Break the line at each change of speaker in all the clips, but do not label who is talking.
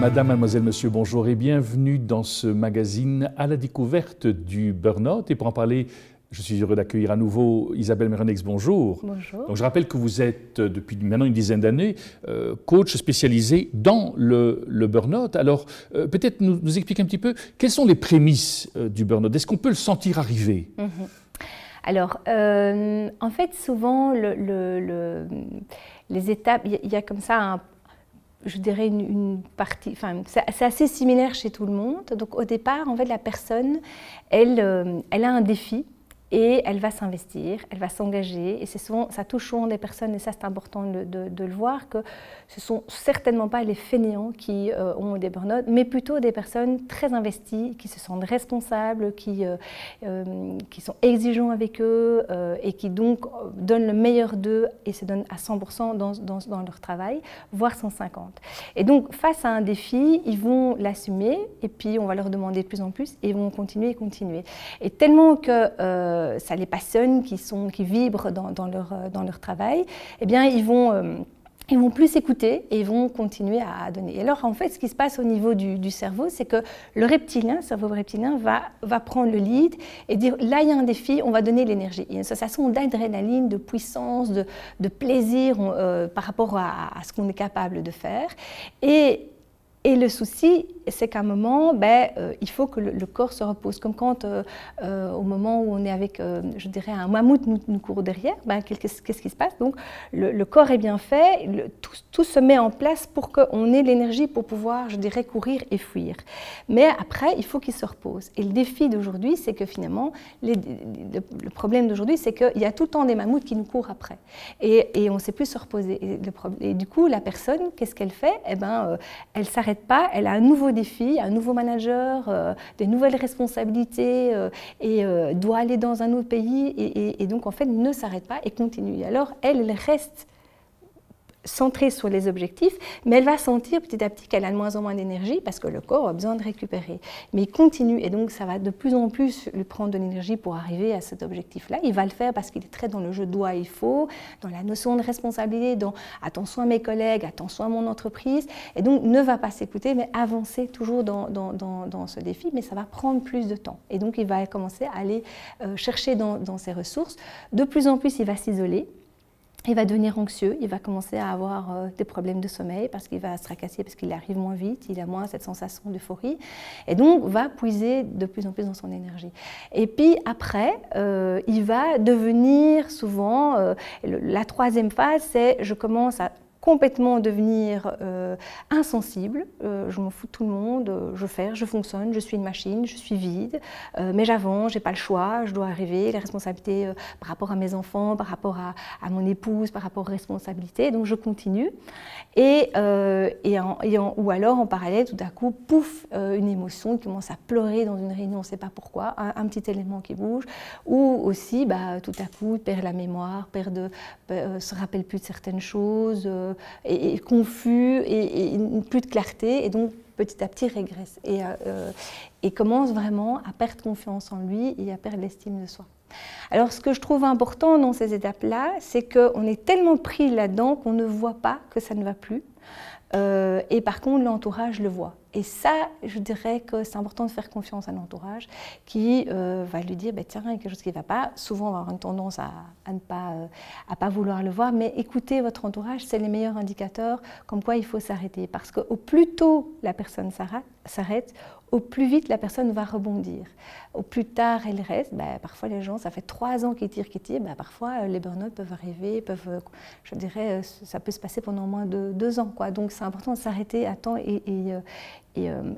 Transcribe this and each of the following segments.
Madame, mademoiselle, monsieur, bonjour et bienvenue dans ce magazine à la découverte du burn-out. Et pour en parler, je suis heureux d'accueillir à nouveau Isabelle Meronex, bonjour.
Bonjour.
Donc je rappelle que vous êtes depuis maintenant une dizaine d'années coach spécialisé dans le burn-out. Alors peut-être nous expliquer un petit peu quelles sont les prémices du burn-out. Est-ce qu'on peut le sentir arriver?
Alors, en fait, souvent, les étapes, il y a comme ça je dirais une partie, enfin, c'est assez similaire chez tout le monde. Donc au départ, en fait, la personne, elle a un défi et elle va s'investir, elle va s'engager. Et c'est souvent, ça touche souvent des personnes, et ça c'est important de le voir, que ce ne sont certainement pas les fainéants qui ont des burn-out, mais plutôt des personnes très investies, qui se sentent responsables, qui sont exigeants avec eux et qui donc donnent le meilleur d'eux et se donnent à 100% dans leur travail, voire 150. Et donc face à un défi, ils vont l'assumer et puis on va leur demander de plus en plus et ils vont continuer et continuer. Et tellement que ça les passionne, qui vibrent dans leur travail, eh bien ils vont plus écouter et ils vont continuer à donner. Et alors, en fait, ce qui se passe au niveau du cerveau, c'est que le cerveau reptilien va prendre le lead et dire, là, il y a un défi, on va donner l'énergie. Il y a une sensation d'adrénaline, de puissance, de plaisir par rapport à ce qu'on est capable de faire. Et le souci, c'est qu'à un moment, il faut que le corps se repose. Comme quand, au moment où on est avec, je dirais, un mammouth nous court derrière, qu'est-ce qui se passe? Donc, le corps est bien fait, tout se met en place pour qu'on ait l'énergie pour pouvoir, je dirais, courir et fuir. Mais après, il faut qu'il se repose. Et le défi d'aujourd'hui, c'est que finalement, le problème d'aujourd'hui, c'est qu'il y a tout le temps des mammouths qui nous courent après. Et on ne sait plus se reposer. Et du coup, la personne, qu'est-ce qu'elle fait? Eh ben, elle s'arrête pas, elle a un nouveau défi, un nouveau manager, des nouvelles responsabilités et doit aller dans un autre pays et donc en fait ne s'arrête pas et continue. Alors elle reste centrée sur les objectifs, mais elle va sentir petit à petit qu'elle a de moins en moins d'énergie parce que le corps a besoin de récupérer. Mais il continue et donc ça va de plus en plus lui prendre de l'énergie pour arriver à cet objectif-là. Il va le faire parce qu'il est très dans le je dois, il faut, dans la notion de responsabilité, dans attention à mes collègues, attention à mon entreprise, et donc ne va pas s'écouter, mais avancer toujours dans ce défi, mais ça va prendre plus de temps. Et donc il va commencer à aller chercher dans ses ressources. De plus en plus, il va s'isoler. Il va devenir anxieux, il va commencer à avoir des problèmes de sommeil parce qu'il va se tracasser, parce qu'il arrive moins vite, il a moins cette sensation d'euphorie et donc va puiser de plus en plus dans son énergie. Et puis après, il va devenir souvent, la troisième phase, c'est je commence à complètement devenir insensible, je m'en fous de tout le monde, je fonctionne, je suis une machine, je suis vide, mais j'avance, j'ai pas le choix, je dois arriver, les responsabilités par rapport à mes enfants, par rapport à mon épouse, par rapport aux responsabilités, donc je continue. Ou alors en parallèle, tout à coup, pouf, une émotion qui commence à pleurer dans une réunion, on ne sait pas pourquoi, un petit élément qui bouge, ou aussi tout à coup perd la mémoire, se rappelle plus de certaines choses, et confus et plus de clarté et donc petit à petit régresse et commence vraiment à perdre confiance en lui et à perdre l'estime de soi. Alors ce que je trouve important dans ces étapes-là, c'est qu'on est tellement pris là-dedans qu'on ne voit pas que ça ne va plus et par contre l'entourage le voit. Et ça, je dirais que c'est important de faire confiance à l'entourage qui va lui dire tiens, il y a quelque chose qui ne va pas. Souvent, on va avoir une tendance à ne pas vouloir le voir, mais écoutez votre entourage, c'est les meilleurs indicateurs comme quoi il faut s'arrêter. Parce qu'au plus tôt la personne s'arrête, au plus vite la personne va rebondir. Au plus tard elle reste, parfois les gens, ça fait 3 ans qu'ils tirent, parfois les burn-out peuvent arriver, je dirais, ça peut se passer pendant moins de 2 ans, quoi. Donc c'est important de s'arrêter à temps et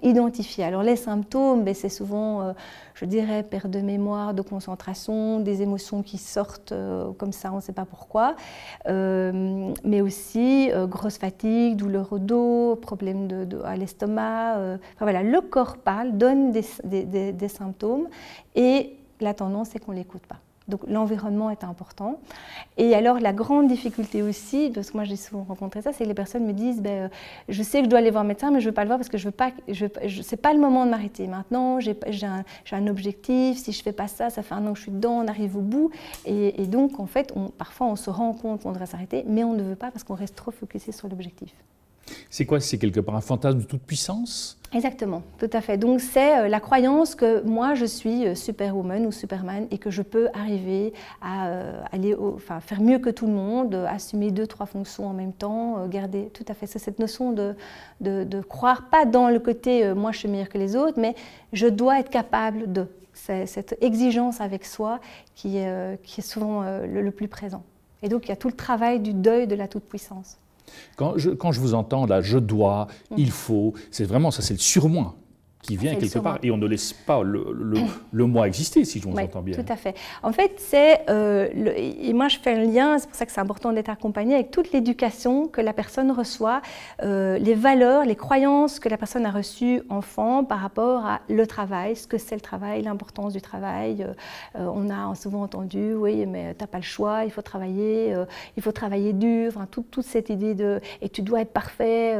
identifier. Alors les symptômes, c'est souvent, je dirais, perte de mémoire, de concentration, des émotions qui sortent comme ça, on ne sait pas pourquoi, mais aussi grosse fatigue, douleur au dos, problème à l'estomac. Enfin, voilà, le corps parle, donne des symptômes et la tendance, c'est qu'on ne l'écoute pas. Donc l'environnement est important. Et alors la grande difficulté aussi, parce que moi j'ai souvent rencontré ça, c'est que les personnes me disent je sais que je dois aller voir un médecin, mais je ne veux pas le voir parce que c'est pas le moment de m'arrêter. Maintenant, j'ai un objectif, si je ne fais pas ça, ça fait 1 an que je suis dedans, on arrive au bout. Et donc en fait, parfois on se rend compte qu'on devrait s'arrêter, mais on ne veut pas parce qu'on reste trop focusé sur l'objectif.
C'est quoi? C'est quelque part un fantasme de toute puissance?
Exactement, tout à fait. Donc c'est la croyance que moi je suis superwoman ou superman et que je peux arriver à faire mieux que tout le monde, assumer 2-3 fonctions en même temps, garder, tout à fait. C'est cette notion de croire pas dans le côté moi je suis meilleure que les autres, mais je dois être capable de. C'est cette exigence avec soi qui est souvent le plus présent. Et donc il y a tout le travail du deuil de la toute-puissance.
Quand je vous entends là, je dois, il faut, c'est vraiment ça, c'est le surmoi qui vient quelque part et on ne laisse pas le moi exister, si je vous entends bien.
Tout à fait. En fait, c'est, et moi je fais un lien, c'est pour ça que c'est important d'être accompagné avec toute l'éducation que la personne reçoit, les valeurs, les croyances que la personne a reçues enfant par rapport à le travail, ce que c'est le travail, l'importance du travail. On a souvent entendu, oui, mais tu n'as pas le choix, il faut travailler dur, enfin, toute cette idée de, et tu dois être parfait.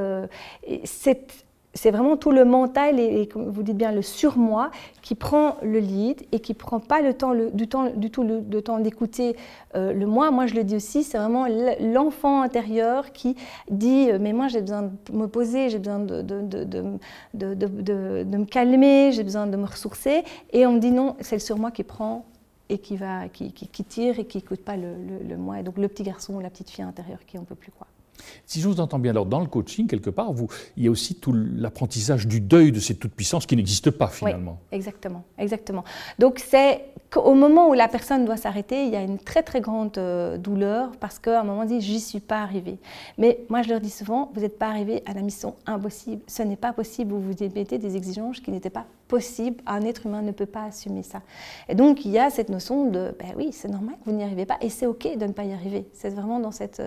C'est vraiment tout le mental et comme vous dites bien, le surmoi qui prend le lead et qui ne prend pas le temps d'écouter le moi. Moi, je le dis aussi, c'est vraiment l'enfant intérieur qui dit « mais moi, j'ai besoin de me poser, j'ai besoin de me calmer, j'ai besoin de me ressourcer ». Et on me dit « non, c'est le surmoi qui prend et qui tire et qui n'écoute pas le moi ». Et donc le petit garçon ou la petite fille intérieure qui n'en peut plus, quoi.
Si je vous entends bien, alors dans le coaching, quelque part, il y a aussi tout l'apprentissage du deuil de cette toute-puissance qui n'existe pas finalement.
Oui, exactement, exactement. Donc c'est qu'au moment où la personne doit s'arrêter, il y a une très très grande douleur parce qu'à un moment dit, j'y suis pas arrivée. Mais moi je leur dis souvent, vous n'êtes pas arrivé à la mission impossible. Ce n'est pas possible, vous vous mettez des exigences qui n'étaient pas possibles. Un être humain ne peut pas assumer ça. Et donc il y a cette notion de, ben oui, c'est normal que vous n'y arrivez pas et c'est ok de ne pas y arriver. C'est vraiment dans cette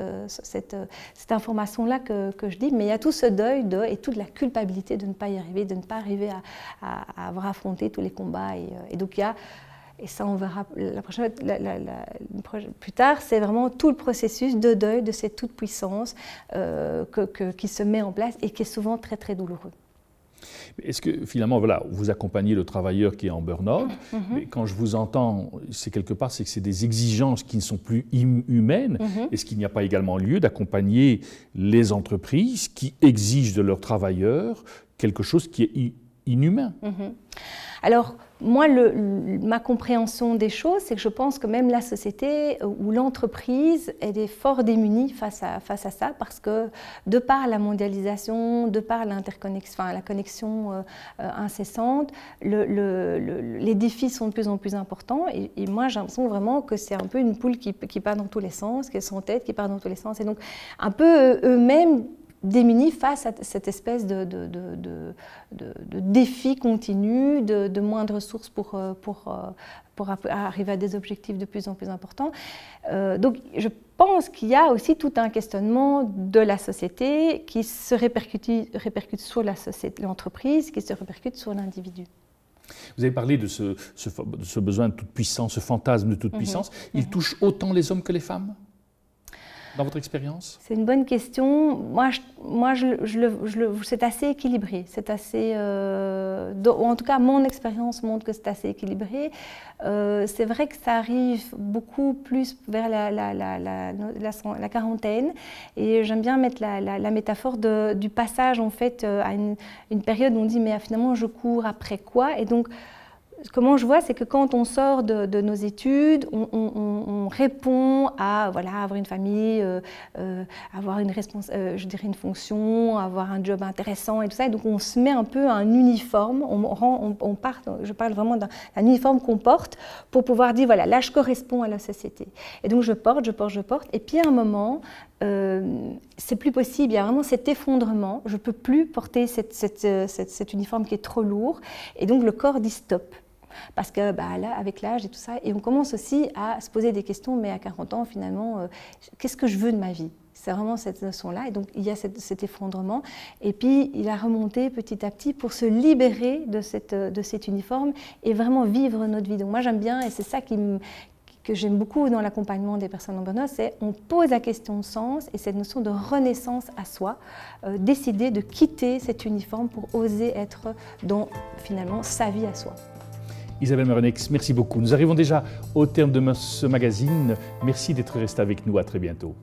information-là que je dis, mais il y a tout ce deuil et toute la culpabilité de ne pas y arriver, de ne pas arriver à avoir affronté tous les combats. Et donc il y a, et ça on verra plus tard, c'est vraiment tout le processus de deuil de cette toute-puissance qui se met en place et qui est souvent très très douloureux.
Est-ce que finalement, voilà, vous accompagnez le travailleur qui est en burn-out, mais quand je vous entends, c'est quelque part, c'est que c'est des exigences qui ne sont plus humaines. Est-ce qu'il n'y a pas également lieu d'accompagner les entreprises qui exigent de leurs travailleurs quelque chose qui est inhumain?
Alors, moi, ma compréhension des choses, c'est que je pense que même la société ou l'entreprise est fort démunie face à ça, parce que de par la mondialisation, de par l'interconnexion, la connexion incessante, les défis sont de plus en plus importants. Et moi, j'ai l'impression vraiment que c'est un peu une poule qui part dans tous les sens, qui a son tête qui part dans tous les sens. Et donc, un peu eux-mêmes démunis face à cette espèce de défi continu, de moins de ressources pour arriver à des objectifs de plus en plus importants. Donc je pense qu'il y a aussi tout un questionnement de la société qui se répercute sur l'entreprise, qui se répercute sur l'individu.
Vous avez parlé de ce besoin de toute puissance, ce fantasme de toute puissance. Il touche autant les hommes que les femmes ? Dans votre expérience? C'est une bonne question. Moi c'est assez équilibré. C'est assez, en tout cas, mon expérience montre que c'est assez équilibré. C'est vrai que ça arrive beaucoup plus vers la quarantaine. Et j'aime bien mettre la métaphore du passage en fait à une période où on dit mais finalement je cours après quoi? Et donc comment je vois, c'est que quand on sort de nos études, on répond à voilà, avoir une famille, avoir une fonction, avoir un job intéressant et tout ça. Et donc on se met un peu à un uniforme, je parle vraiment d'un uniforme qu'on porte pour pouvoir dire voilà, là je corresponds à la société. Et donc je porte. Et puis à un moment, c'est plus possible, il y a vraiment cet effondrement, je ne peux plus porter cet uniforme qui est trop lourd. Et donc le corps dit stop. Parce que là, avec l'âge et tout ça, et on commence aussi à se poser des questions, mais à 40 ans, finalement, qu'est-ce que je veux de ma vie? C'est vraiment cette notion-là, et donc il y a cet effondrement, et puis il a remonté petit à petit pour se libérer de cet uniforme et vraiment vivre notre vie. Donc moi j'aime bien, et c'est ça que j'aime beaucoup dans l'accompagnement des personnes en burn-out, c'est on pose la question de sens et cette notion de renaissance à soi, décider de quitter cet uniforme pour oser être dans finalement sa vie à soi. Isabelle Meronex, merci beaucoup. Nous arrivons déjà au terme de ce magazine. Merci d'être resté avec nous. À très bientôt.